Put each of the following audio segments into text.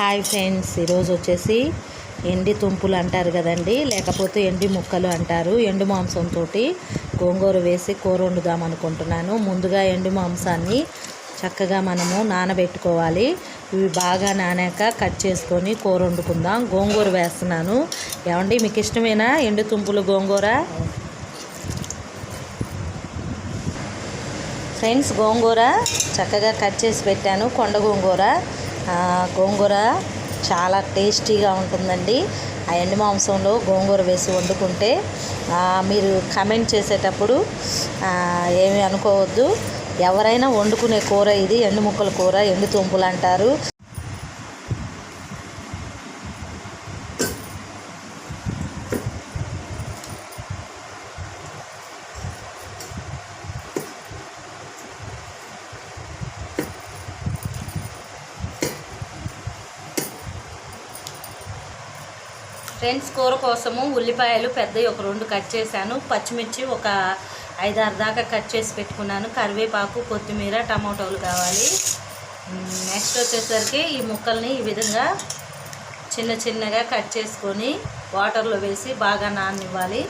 Hi friends, ఈరోజు వచ్చేసి ఎండి తుంపులు అంటారు కదండి, లేకపోతే ఎండి ముక్కలు అంటారు. ఎండు మాంసంతో గోంగూర వేసి కూర వండుదాం అనుకుంటున్నాను. ముందుగా ఎండు మాంసాన్ని చక్కగా మనము నానబెట్టుకోవాలి. ఇవి బాగా నానాక కట్ చేసుకొని కూర వండుకుందాం. గోంగూర వేస్తున్నాను. ఏమండి, మీకు ఇష్టమేనా ఎండు తుంపులు గోంగూర? ఫ్రెండ్స్, గోంగూర చక్కగా కట్ చేసి పెట్టాను. కొండ గోంగూర చాలా టేస్టీగా ఉంటుందండి. ఆ ఎండు మాంసంలో గోంగూర వేసి వండుకుంటే మీరు కమెంట్ చేసేటప్పుడు ఏమీ అనుకోవద్దు. ఎవరైనా వండుకునే కూర ఇది. ఎండు ముక్కల కూర, ఎండు తుంపులు అంటారు. ఫ్రెండ్స్, కూర కోసము ఉల్లిపాయలు పెద్దవి ఒక 2 కట్ చేశాను. పచ్చిమిర్చి ఒక 5-6 దాకా కట్ చేసి పెట్టుకున్నాను. కరివేపాకు, కొత్తిమీర, టమాటోలు కావాలి. నెక్స్ట్ వచ్చేసరికి ఈ ముక్కల్ని ఈ విధంగా చిన్న చిన్నగా కట్ చేసుకొని వాటర్లో వేసి బాగా నాననివ్వాలి.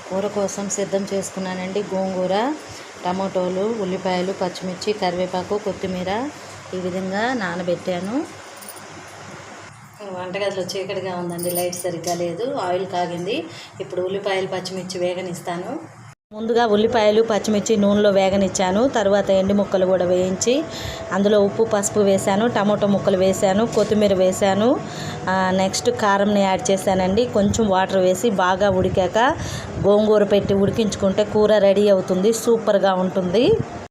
కూర కోసం సిద్ధం చేసుకున్నానండి. గోంగూర, టమాటోలు, ఉల్లిపాయలు, పచ్చిమిర్చి, కరివేపాకు, కొత్తిమీర ఈ విధంగా నానబెట్టాను. వంటగదిలో చీకటిగా ఉందండి, లైట్ సరిగ్గా లేదు. ఆయిల్ కాగింది. ఇప్పుడు ఉల్లిపాయలు, పచ్చిమిర్చి వేగనిస్తాను. ముందుగా ఉల్లిపాయలు, పచ్చిమిర్చి నూనెలో వేగనిచ్చాను. తర్వాత ఎండు ముక్కలు కూడా వేయించి అందులో ఉప్పు, పసుపు వేశాను. టమాటో ముక్కలు వేశాను. కొత్తిమీర వేశాను. నెక్స్ట్ కారంని యాడ్ చేశానండి. కొంచెం వాటర్ వేసి బాగా ఉడికాక గోంగూర పెట్టి ఉడికించుకుంటే కూర రెడీ అవుతుంది. సూపర్గా ఉంటుంది.